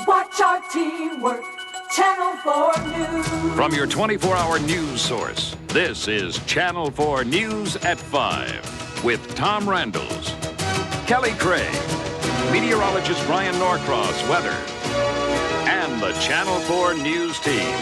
Watch our teamwork. Channel 4 News. From your 24-hour news source, this is Channel 4 News at 5 with Tom Randalls, Kelly Craig, meteorologist Brian Norcross, weather, and the Channel 4 News team.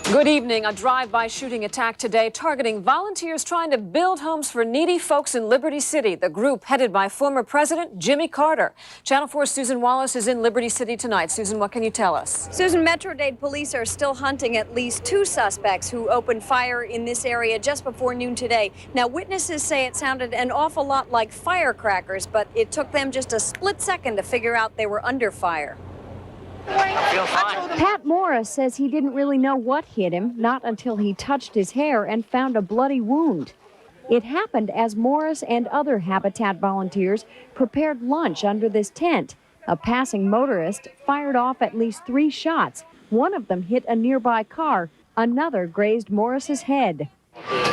Good evening. A drive-by shooting attack today targeting volunteers trying to build homes for needy folks in Liberty City. The group headed by former President Jimmy Carter. Channel 4's Susan Wallace is in Liberty City tonight. Susan, what can you tell us? Susan, Metro-Dade police are still hunting at least 2 suspects who opened fire in this area just before noon today. Now, witnesses say it sounded an awful lot like firecrackers, but it took them just a split second to figure out they were under fire. I feel fine. Pat Morris says he didn't really know what hit him, not until he touched his hair and found a bloody wound. It happened as Morris and other Habitat volunteers prepared lunch under this tent. A passing motorist fired off at least 3 shots. One of them hit a nearby car. Another grazed Morris's head.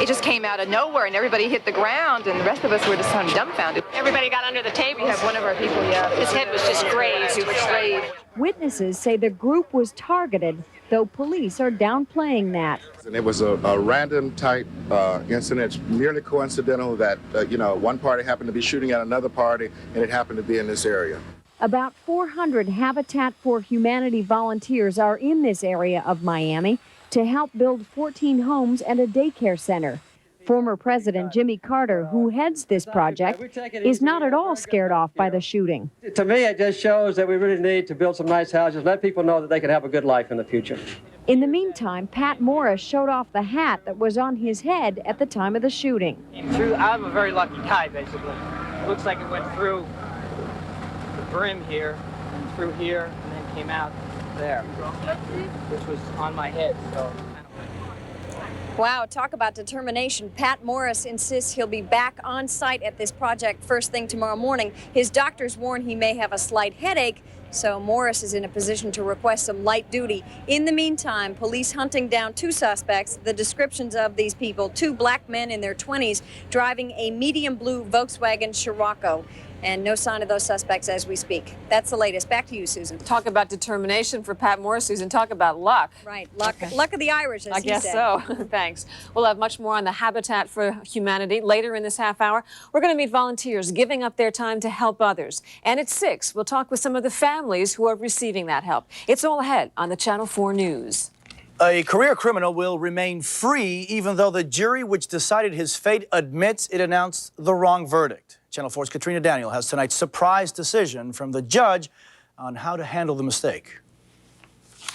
It just came out of nowhere, and everybody hit the ground, and the rest of us were just kind of dumbfounded. Everybody got under the table. We have one of our people, His head was just grazed. He was grazed. Witnesses say the group was targeted, though police are downplaying that. And it was a random type incident. It's merely coincidental that, one party happened to be shooting at another party, and it happened to be in this area. About 400 Habitat for Humanity volunteers are in this area of Miami to help build 14 homes and a daycare center. Former President Jimmy Carter, who heads this project, is not at all scared off by the shooting. To me, it just shows that we really need to build some nice houses, let people know that they can have a good life in the future. In the meantime, Pat Morris showed off the hat that was on his head at the time of the shooting. I'm a very lucky guy, basically. It looks like it went through the brim here, and through here, and then came out there, which was on my head. So. Wow, talk about determination. Pat Morris insists he'll be back on site at this project first thing tomorrow morning. His doctors warn he may have a slight headache, so Morris is in a position to request some light duty. In the meantime, police hunting down 2 suspects. The descriptions of these people, 2 black men in their 20s driving a medium blue Volkswagen Scirocco. And no sign of those suspects as we speak. That's the latest. Back to you, Susan. Talk about determination for Pat Morris, Susan. Talk about luck. Right, luck, luck of the Irish, as I guess so. Thanks. We'll have much more on the Habitat for Humanity later in this half hour. We're going to meet volunteers giving up their time to help others. And at 6, we'll talk with some of the families who are receiving that help. It's all ahead on the Channel 4 News. A career criminal will remain free even though the jury which decided his fate admits it announced the wrong verdict. Channel 4's Katrina Daniel has tonight's surprise decision from the judge on how to handle the mistake.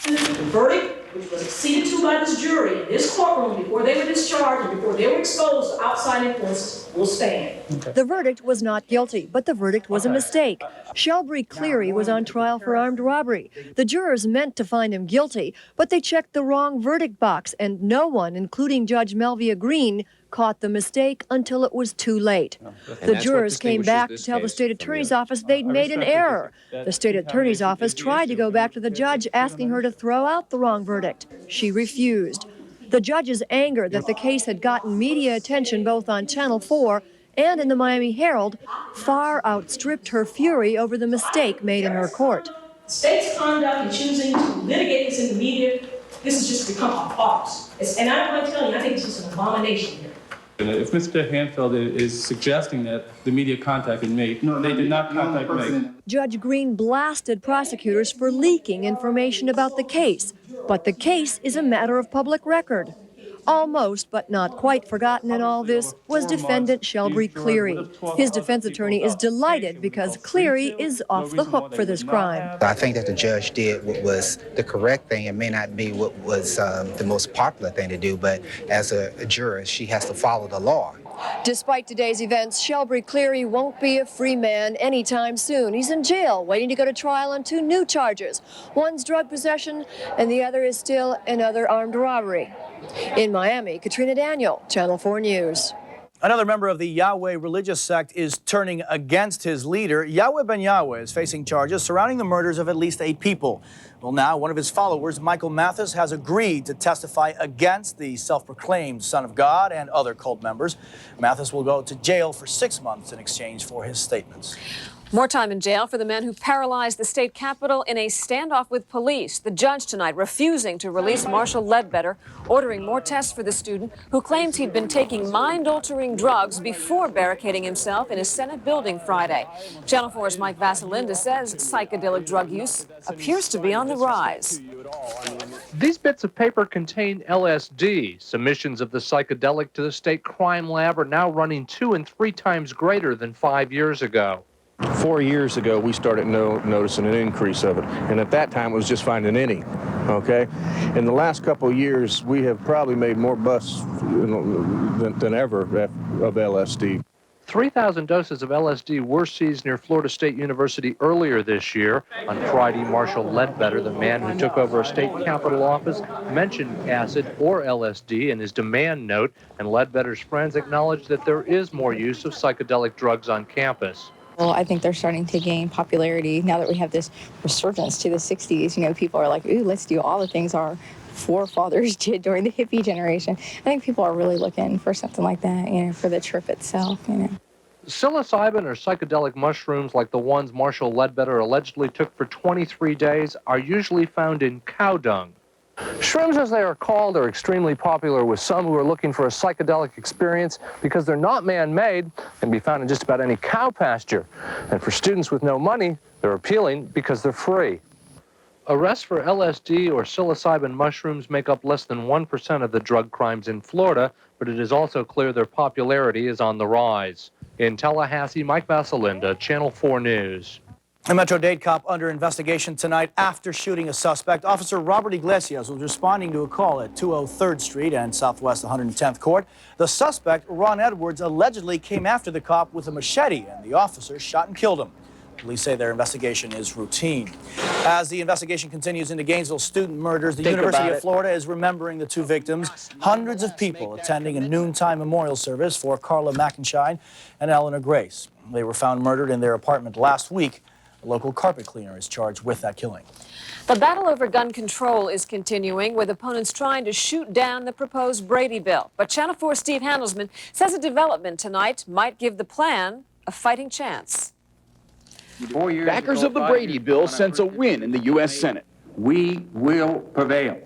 The verdict, which was acceded to by this jury in this courtroom before they were discharged and before they were exposed to outside influences, will stand. The verdict was not guilty, but the verdict was a mistake. Shelby Cleary was on trial for armed robbery. The jurors meant to find him guilty, but they checked the wrong verdict box, and no one, including Judge Melvia Green, caught the mistake until it was too late. The jurors came back to tell the state attorney's office they'd made an error. The state attorney's office tried to go back to the judge asking her to throw out the wrong verdict. She refused. The judge's anger that the case had gotten media attention both on Channel 4 and in the Miami Herald far outstripped her fury over the mistake made in her court. The state's conduct in choosing to litigate this in the media, this has just become a farce. And I'm going to tell you, I think it's just an abomination here. If Mr. Hanfeld is suggesting that the media contacted me, no, they did not contact me. Judge Green blasted prosecutors for leaking information about the case, but the case is a matter of public record. Almost, but not quite forgotten in all this, was defendant Shelby Cleary. His defense attorney is delighted because Cleary is off the hook for this crime. I think that the judge did what was the correct thing. It may not be what was the most popular thing to do, but as a juror, she has to follow the law. Despite today's events, Shelby Cleary won't be a free man anytime soon. He's in jail, waiting to go to trial on 2 new charges. One's drug possession, and the other is still another armed robbery. In Miami, Katrina Daniel, Channel 4 News. Another member of the Yahweh religious sect is turning against his leader. Yahweh Ben Yahweh is facing charges surrounding the murders of at least 8 people. Well, now one of his followers, Michael Mathis, has agreed to testify against the self-proclaimed Son of God and other cult members. Mathis will go to jail for 6 months in exchange for his statements. More time in jail for the man who paralyzed the state capitol in a standoff with police. The judge tonight refusing to release Marshall Ledbetter, ordering more tests for the student who claims he'd been taking mind-altering drugs before barricading himself in a Senate building Friday. Channel 4's Mike Vasalinda says psychedelic drug use appears to be on the rise. These bits of paper contain LSD. Submissions of the psychedelic to the state crime lab are now running 2 and 3 times greater than 5 years ago. 4 years ago, we started noticing an increase of it, and at that time it was just finding any. Okay, in the last couple of years, we have probably made more busts than ever of LSD. 3,000 doses of LSD were seized near Florida State University earlier this year. On Friday, Marshall Ledbetter, the man who took over a state capitol office, mentioned acid or LSD in his demand note, and Ledbetter's friends acknowledged that there is more use of psychedelic drugs on campus. Well, I think they're starting to gain popularity now that we have this resurgence to the 60s. You know, people are like, ooh, let's do all the things our forefathers did during the hippie generation. I think people are really looking for something like that, you know, for the trip itself, you know. Psilocybin or psychedelic mushrooms like the ones Marshall Ledbetter allegedly took for 23 days are usually found in cow dung. Shrooms, as they are called, are extremely popular with some who are looking for a psychedelic experience because they're not man-made and can be found in just about any cow pasture. And for students with no money, they're appealing because they're free. Arrests for LSD or psilocybin mushrooms make up less than 1% of the drug crimes in Florida, but it is also clear their popularity is on the rise. In Tallahassee, Mike Vasalinda, Channel 4 News. A Metro-Dade cop under investigation tonight after shooting a suspect. Officer Robert Iglesias was responding to a call at 203rd Street and Southwest 110th Court. The suspect, Ron Edwards, allegedly came after the cop with a machete, and the officer shot and killed him. Police say their investigation is routine. As the investigation continues into Gainesville student murders, the University of Florida is remembering the 2 victims. Hundreds of people attending a noontime memorial service for Carla McIntyre and Eleanor Grace. They were found murdered in their apartment last week. A local carpet cleaner is charged with that killing. The battle over gun control is continuing, with opponents trying to shoot down the proposed Brady bill. But Channel 4's Steve Handelsman says a development tonight might give the plan a fighting chance. Backers of the Brady bill sense a win in the U.S. Senate. We will prevail.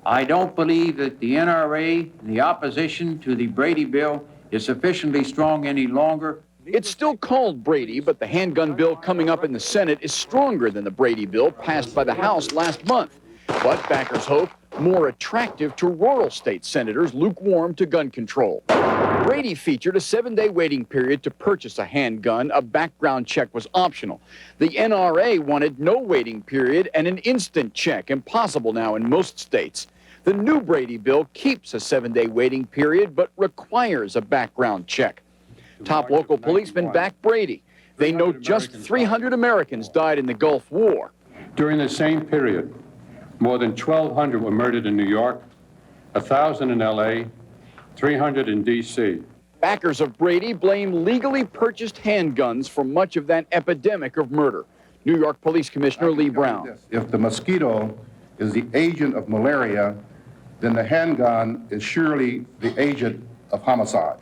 I don't believe that the NRA, the opposition to the Brady bill, is sufficiently strong any longer. It's still called Brady, but the handgun bill coming up in the Senate is stronger than the Brady bill passed by the House last month. But backers hope more attractive to rural state senators lukewarm to gun control. Brady featured a 7-day waiting period to purchase a handgun. A background check was optional. The NRA wanted no waiting period and an instant check, impossible now in most states. The new Brady bill keeps a 7-day waiting period, but requires a background check. Top local policemen back Brady. They note just 300 Americans died in the Gulf War. During the same period, more than 1,200 were murdered in New York, 1,000 in L.A., 300 in D.C. Backers of Brady blame legally purchased handguns for much of that epidemic of murder. New York Police Commissioner Lee Brown. If the mosquito is the agent of malaria, then the handgun is surely the agent of homicide.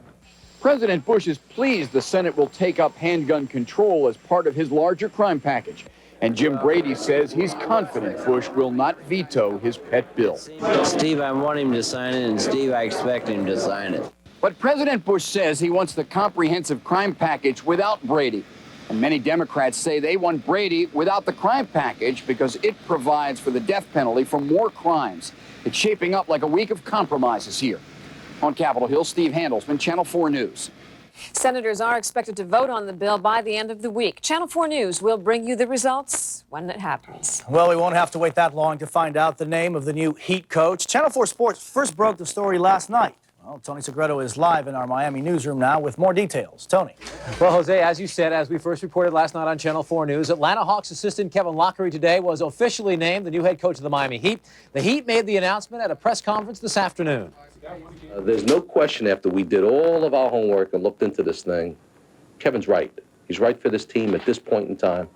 President Bush is pleased the Senate will take up handgun control as part of his larger crime package. And Jim Brady says he's confident Bush will not veto his pet bill. Steve, I want him to sign it, and Steve, I expect him to sign it. But President Bush says he wants the comprehensive crime package without Brady. And many Democrats say they want Brady without the crime package because it provides for the death penalty for more crimes. It's shaping up like a week of compromises here. On Capitol Hill, Steve Handelsman, Channel 4 News. Senators are expected to vote on the bill by the end of the week. Channel 4 News will bring you the results when it happens. Well, we won't have to wait that long to find out the name of the new Heat coach. Channel 4 Sports first broke the story last night. Well, Tony Segreto is live in our Miami newsroom now with more details. Tony. Well, Jose, as you said, as we first reported last night on Channel 4 News, Atlanta Hawks assistant Kevin Lockery today was officially named the new head coach of the Miami Heat. The Heat made the announcement at a press conference this afternoon. There's no question after we did all of our homework and looked into this thing, Kevin's right. He's right for this team at this point in time.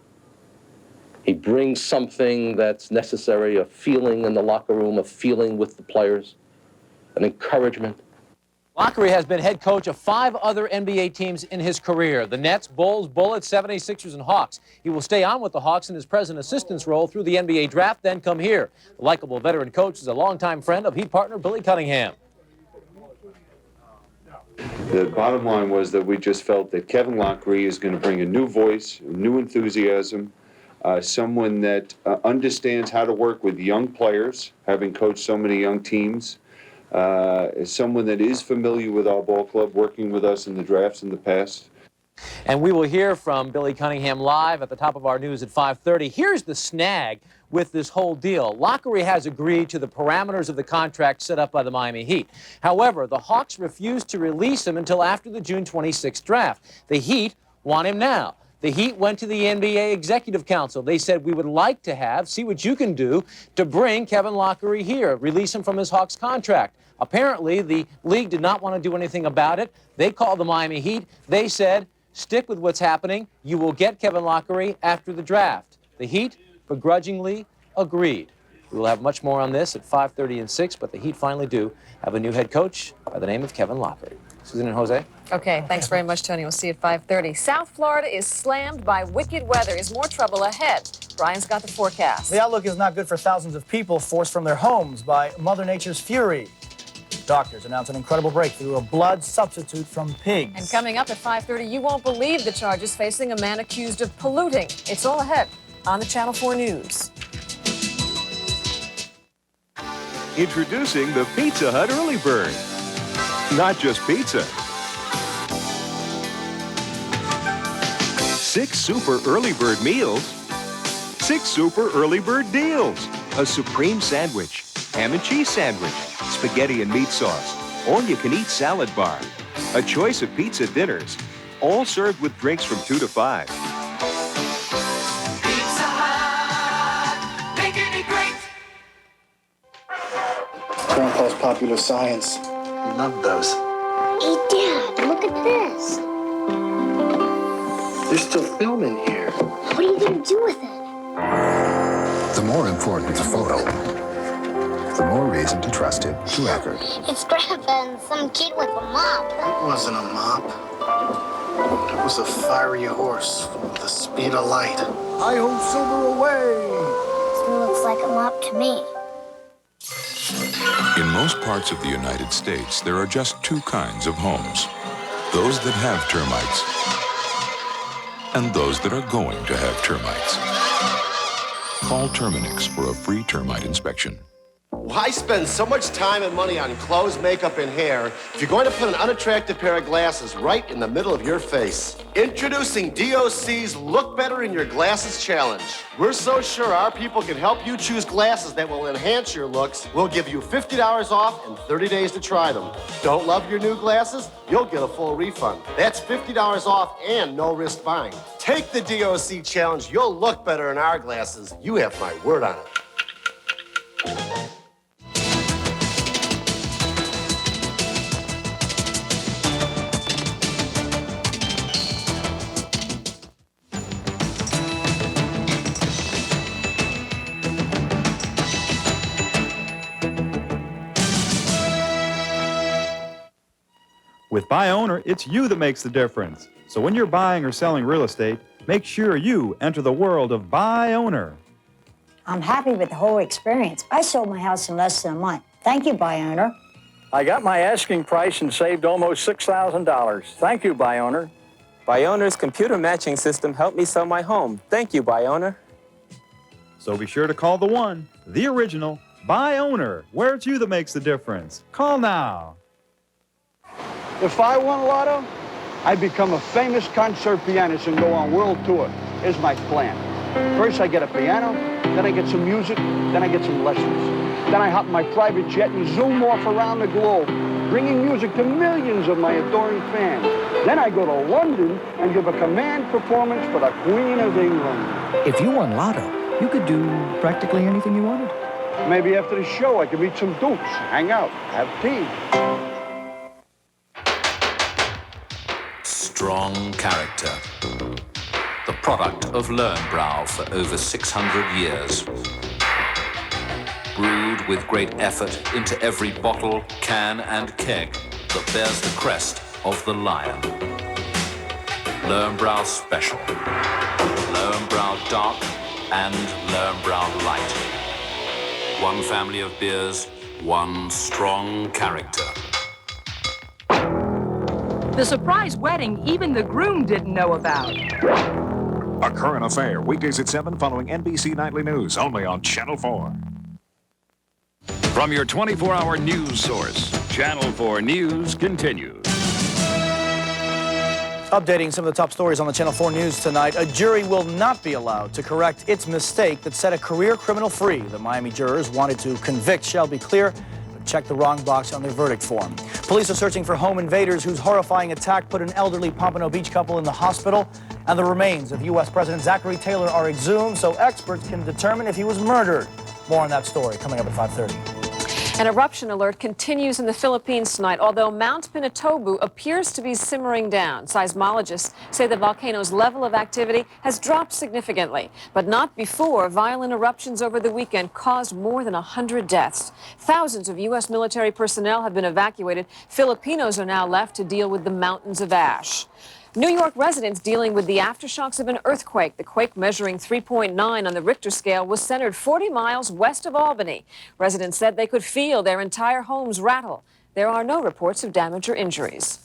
He brings something that's necessary, a feeling in the locker room, a feeling with the players, an encouragement. Lockery has been head coach of 5 other NBA teams in his career: the Nets, Bulls, Bullets, 76ers, and Hawks. He will stay on with the Hawks in his present assistant's role through the NBA draft, then come here. The likable veteran coach is a longtime friend of Heat partner Billy Cunningham. The bottom line was that we just felt that Kevin Lockery is going to bring a new voice, new enthusiasm, someone that understands how to work with young players, having coached so many young teams, someone that is familiar with our ball club, working with us in the drafts in the past. And we will hear from Billy Cunningham live at the top of our news at 5:30. Here's the snag with this whole deal. Lockery has agreed to the parameters of the contract set up by the Miami Heat. However, the Hawks refused to release him until after the June 26th draft. The Heat want him now. The Heat went to the NBA Executive Council. They said, we would like to see what you can do to bring Kevin Lockery here, release him from his Hawks contract. Apparently, the league did not want to do anything about it. They called the Miami Heat. They said, stick with what's happening. You will get Kevin Lockery after the draft. The Heat begrudgingly agreed. We will have much more on this at 5:30 and 6, but the Heat finally do have a new head coach by the name of Kevin Lockery. Susan and Jose? Okay, thanks very much, Tony. We'll see you at 5:30. South Florida is slammed by wicked weather. Is more trouble ahead? Brian's got the forecast. The outlook is not good for thousands of people forced from their homes by Mother Nature's fury. Doctors announce an incredible breakthrough, a blood substitute from pigs. And coming up at 5:30, you won't believe the charges facing a man accused of polluting. It's all ahead on the Channel 4 News. Introducing the Pizza Hut Early Bird. Not just pizza. 6 super early bird meals. 6 super early bird deals. A supreme sandwich, ham and cheese sandwich, spaghetti and meat sauce, all-you-can-eat salad bar, a choice of pizza dinners, all served with drinks from 2 to 5. Pizza Hut, making it great. Grandpa's Popular Science. Love those. Hey, Dad, look at this. There's still film in here. What are you going to do with it? The more important the photo, the more reason to trust it to Eckerd. It's Grandpa and some kid with a mop. It wasn't a mop. It was a fiery horse with the speed of light. Hi-ho, silver away! It looks like a mop to me. In most parts of the United States, there are just 2 kinds of homes. Those that have termites and those that are going to have termites. Call Terminix for a free termite inspection. Why spend so much time and money on clothes, makeup, and hair if you're going to put an unattractive pair of glasses right in the middle of your face? Introducing DOC's Look Better in Your Glasses Challenge. We're so sure our people can help you choose glasses that will enhance your looks. We'll give you $50 off and 30 days to try them. Don't love your new glasses? You'll get a full refund. That's $50 off and no risk buying. Take the DOC challenge. You'll look better in our glasses. You have my word on it. With Buy Owner, it's you that makes the difference. So when you're buying or selling real estate, make sure you enter the world of Buy Owner. I'm happy with the whole experience. I sold my house in less than a month. Thank you, Buy Owner. I got my asking price and saved almost $6,000. Thank you, Buy Owner. Buy Owner's computer matching system helped me sell my home. Thank you, Buy Owner. So be sure to call the one, the original, Buy Owner, where it's you that makes the difference. Call now. If I won Lotto, I'd become a famous concert pianist and go on world tour. Here's my plan. First, I get a piano, then I get some music, then I get some lessons. Then I hop in my private jet and zoom off around the globe, bringing music to millions of my adoring fans. Then I go to London and give a command performance for the Queen of England. If you won Lotto, you could do practically anything you wanted. Maybe after the show, I could meet some dukes, hang out, have tea. Strong character. The product of Löwenbräu for over 600 years. Brewed with great effort into every bottle, can, and keg. that bears the crest of the lion. Löwenbräu Special. Löwenbräu Dark and Löwenbräu Light. One family of beers, one strong character. The surprise wedding even the groom didn't know about. A Current Affair, weekdays at 7 following NBC Nightly News, only on Channel 4. From your 24-hour news source, Channel 4 News continues. Updating some of the top stories on the Channel 4 News tonight, a jury will not be allowed to correct its mistake that set a career criminal free. The Miami jurors wanted to convict Shelby Clear, but checked the wrong box on their verdict form. Police are searching for home invaders whose horrifying attack put an elderly Pompano Beach couple in the hospital, and the remains of U.S. President Zachary Taylor are exhumed so experts can determine if he was murdered. More on that story coming up at 5:30. An eruption alert continues in the Philippines tonight, although Mount Pinatubo appears to be simmering down. Seismologists say the volcano's level of activity has dropped significantly, but not before violent eruptions over the weekend caused more than 100 deaths. Thousands of U.S. military personnel have been evacuated. Filipinos are now left to deal with the mountains of ash. New York residents dealing with the aftershocks of an earthquake. The quake, measuring 3.9 on the Richter scale, was centered 40 miles west of Albany. Residents said they could feel their entire homes rattle. There are no reports of damage or injuries.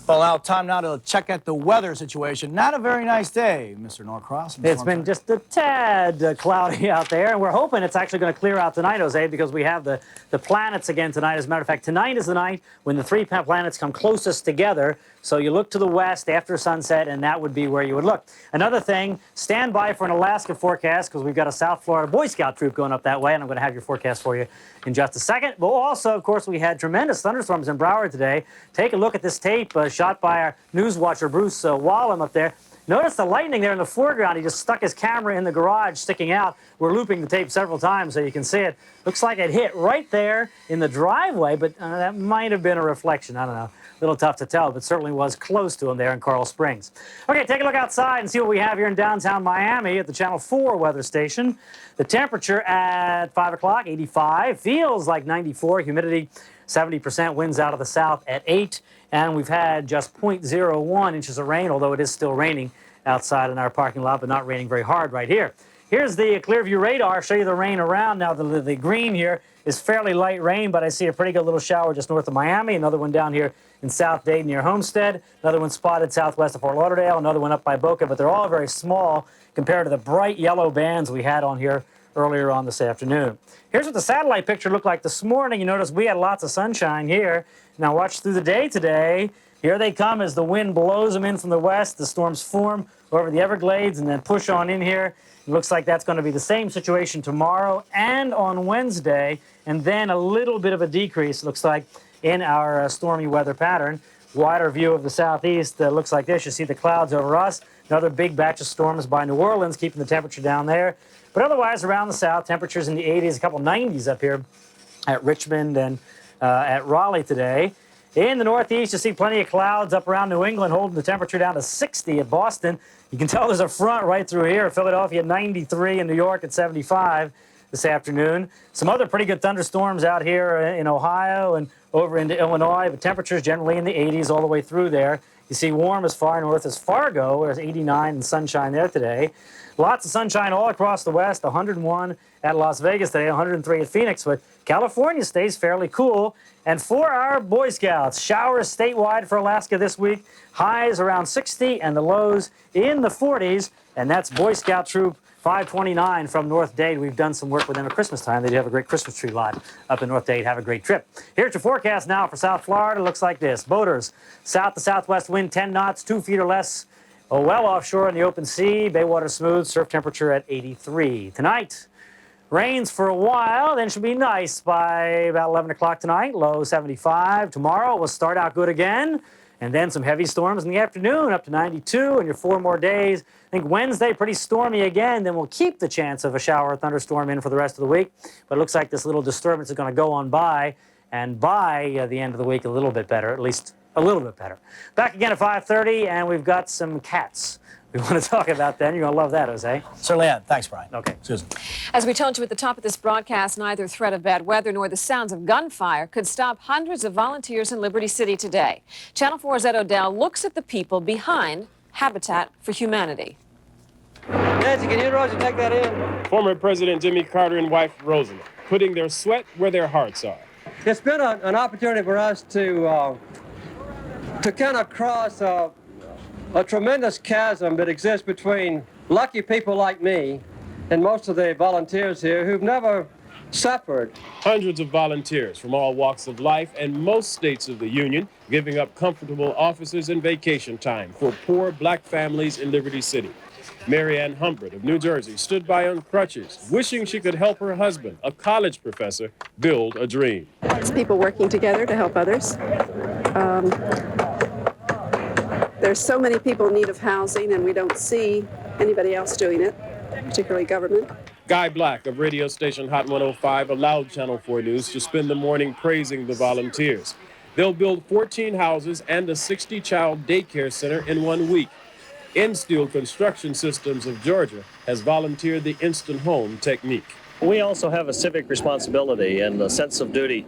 Well, now, time now to check out the weather situation. Not a very nice day, Mr. Norcross. It's been just a tad cloudy out there, and we're hoping it's actually going to clear out tonight, Jose, because we have the planets again tonight. As a matter of fact, tonight is the night when the three planets come closest together. So you look to the west after sunset, and that would be where you would look. Another thing, stand by for an Alaska forecast, because we've got a South Florida Boy Scout troop going up that way, and I'm going to have your forecast for you in just a second. But also, of course, we had tremendous thunderstorms in Broward today. Take a look at this tape shot by our news watcher, Bruce Wallem, up there. Notice the lightning there in the foreground. He just stuck his camera in the garage, sticking out. We're looping the tape several times so you can see it. Looks like it hit right there in the driveway, but that might have been a reflection. I don't know. A little tough to tell, but certainly was close to him there in Coral Springs. Okay, take a look outside and see what we have here in downtown Miami at the Channel 4 weather station. The temperature at 5 o'clock, 85. Feels like 94. Humidity, 70%. Winds out of the south at 8. And we've had just 0.01 inches of rain, although it is still raining outside in our parking lot, but not raining very hard right here. Here's the Clearview radar. Show you the rain around. Now, the green here is fairly light rain, but I see a pretty good little shower just north of Miami. Another one down here in South Dade near Homestead. Another one spotted southwest of Fort Lauderdale. Another one up by Boca, but they're all very small compared to the bright yellow bands we had on here earlier on this afternoon. Here's what the satellite picture looked like this morning. You notice we had lots of sunshine here. Now watch through the day today. Here they come as the wind blows them in from the west. The storms form over the Everglades and then push on in here. It looks like that's going to be the same situation tomorrow and on Wednesday, and then a little bit of a decrease, looks like, in our stormy weather pattern. Wider view of the southeast looks like this. You see the clouds over us. Another big batch of storms by New Orleans, keeping the temperature down there. But otherwise, around the south, temperatures in the 80s, a couple 90s up here at Richmond and at Raleigh today. In the northeast, you see plenty of clouds up around New England, holding the temperature down to 60 at Boston. You can tell there's a front right through here. Philadelphia at 93, and New York at 75 this afternoon. Some other pretty good thunderstorms out here in Ohio and over into Illinois, but temperatures generally in the 80s all the way through there. You see warm as far north as Fargo, where it's 89 and sunshine there today. Lots of sunshine all across the west, 101 at Las Vegas today, 103 at Phoenix, but California stays fairly cool. And for our Boy Scouts, showers statewide for Alaska this week, highs around 60 and the lows in the 40s, and that's Boy Scout Troop 529 from North Dade. We've done some work with them at Christmas time. They do have a great Christmas tree lot up in North Dade. Have a great trip. Here's your forecast now for South Florida. It looks like this. Boaters, south to southwest wind 10 knots, 2 feet or less. Well offshore in the open sea. Baywater smooth. Surf temperature at 83. Tonight, rains for a while, then should be nice by about 11 o'clock tonight. Low 75. Tomorrow will start out good again. And then some heavy storms in the afternoon, up to 92, and your 4 more days. I think Wednesday, pretty stormy again. Then we'll keep the chance of a shower or thunderstorm in for the rest of the week. But it looks like this little disturbance is going to go on by, and by the end of the week, a little bit better, at least a little bit better. Back again at 5:30, and we've got some cats we want to talk about then. You're going to love that, Jose. Certainly am. Thanks, Brian. Okay. Susan. As we told you at the top of this broadcast, neither threat of bad weather nor the sounds of gunfire could stop hundreds of volunteers in Liberty City today. Channel 4's Ed Odell looks at the people behind Habitat for Humanity. Nancy, can you, Roger, take that in? Former President Jimmy Carter and wife Rosalynn, putting their sweat where their hearts are. It's been an opportunity for us to kind of cross a tremendous chasm that exists between lucky people like me and most of the volunteers here who've never suffered. Hundreds of volunteers from all walks of life and most states of the Union giving up comfortable offices and vacation time for poor black families in Liberty City. Mary Ann Humbert of New Jersey stood by on crutches, wishing she could help her husband, a college professor, build a dream. It's people working together to help others. There's so many people in need of housing, and we don't see anybody else doing it, particularly government. Guy Black of radio station Hot 105 allowed Channel 4 News to spend the morning praising the volunteers. They'll build 14 houses and a 60-child daycare center in 1 week. Insteel Construction Systems of Georgia has volunteered the instant home technique. We also have a civic responsibility and a sense of duty,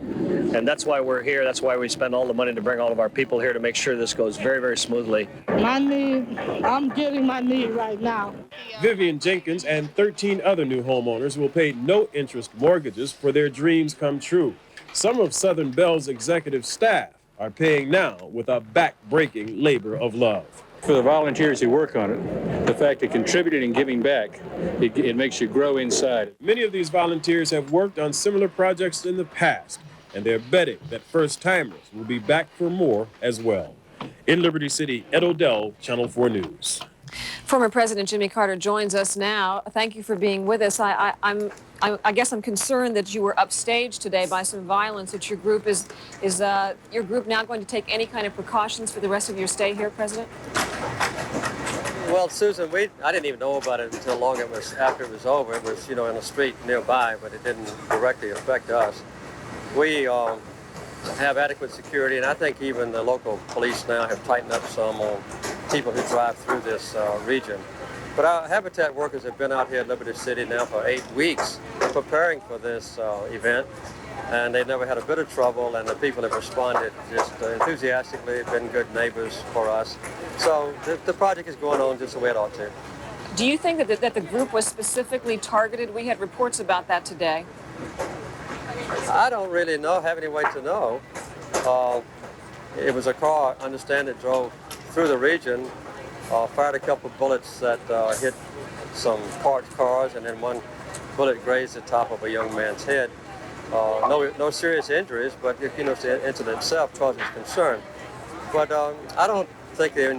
and that's why we're here. That's why we spend all the money to bring all of our people here to make sure this goes very, very smoothly. My knee, I'm getting my knee right now. Vivian Jenkins and 13 other new homeowners will pay no-interest mortgages for their dreams come true. Some of Southern Bell's executive staff are paying now with a back-breaking labor of love. For the volunteers who work on it, the fact of contributing and giving back, it makes you grow inside. Many of these volunteers have worked on similar projects in the past, and they're betting that first-timers will be back for more as well. In Liberty City, Ed Odell, Channel 4 News. Former President Jimmy Carter joins us now. Thank you for being with us. I guess I'm concerned that you were upstaged today by some violence. That your group is your group now going to take any kind of precautions for the rest of your stay here, President? Well, Susan, I didn't even know about it until long after it was over. It was, in a street nearby, but it didn't directly affect us. We have adequate security, and I think even the local police now have tightened up some on people who drive through this region. But our Habitat workers have been out here at Liberty City now for 8 weeks preparing for this event, and they've never had a bit of trouble, and the people have responded just enthusiastically, been good neighbors for us. So the project is going on just the way it ought to. Do you think that the group was specifically targeted? We had reports about that today. I don't really have any way to know. It was a car, I understand, that drove through the region, fired a couple of bullets that hit some parked cars, and then one bullet grazed the top of a young man's head. No serious injuries, but the incident itself causes concern. But I don't think there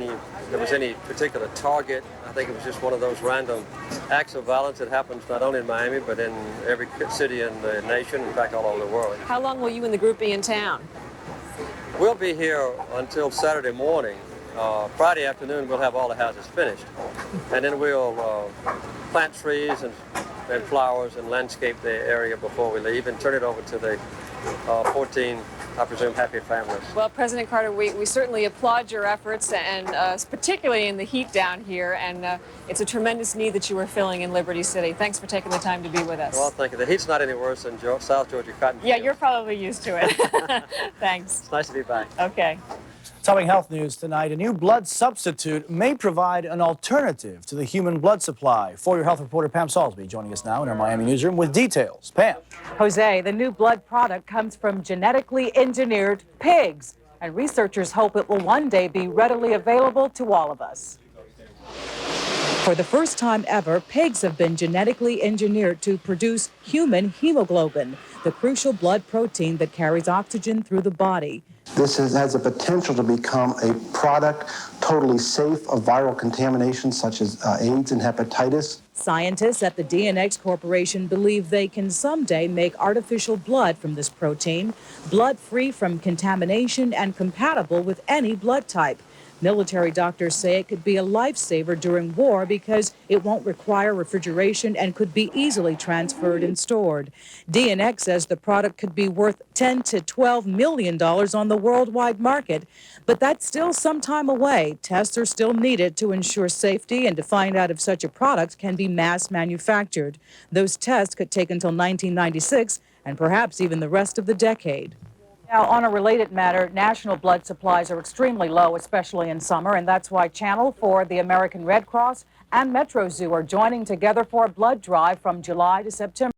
was any particular target. I think it was just one of those random acts of violence that happens not only in Miami, but in every city in the nation, in fact, all over the world. How long will you and the group be in town? We'll be here until Saturday morning. Friday afternoon, we'll have all the houses finished. And then we'll plant trees and flowers and landscape the area before we leave and turn it over to the 14, I presume, happy families. Well, President Carter, we certainly applaud your efforts, and particularly in the heat down here, and it's a tremendous need that you are filling in Liberty City. Thanks for taking the time to be with us. Well, thank you. The heat's not any worse than South Georgia cotton fields. Yeah, you're probably used to it. Thanks. It's nice to be back. Okay. Topping health news tonight, a new blood substitute may provide an alternative to the human blood supply. For your health reporter, Pam Salisbury, joining us now in our Miami newsroom with details. Pam. Jose, the new blood product comes from genetically engineered pigs, and researchers hope it will one day be readily available to all of us. For the first time ever, pigs have been genetically engineered to produce human hemoglobin, the crucial blood protein that carries oxygen through the body. This has the potential to become a product totally safe of viral contamination such as AIDS and hepatitis. Scientists at the DNX Corporation believe they can someday make artificial blood from this protein, blood free from contamination and compatible with any blood type. Military doctors say it could be a lifesaver during war because it won't require refrigeration and could be easily transferred and stored. DNX says the product could be worth $10 to $12 million on the worldwide market, but that's still some time away. Tests are still needed to ensure safety and to find out if such a product can be mass manufactured. Those tests could take until 1996 and perhaps even the rest of the decade. Now, on a related matter, national blood supplies are extremely low, especially in summer, and that's why Channel 4, the American Red Cross, and Metro Zoo are joining together for a blood drive from July to September.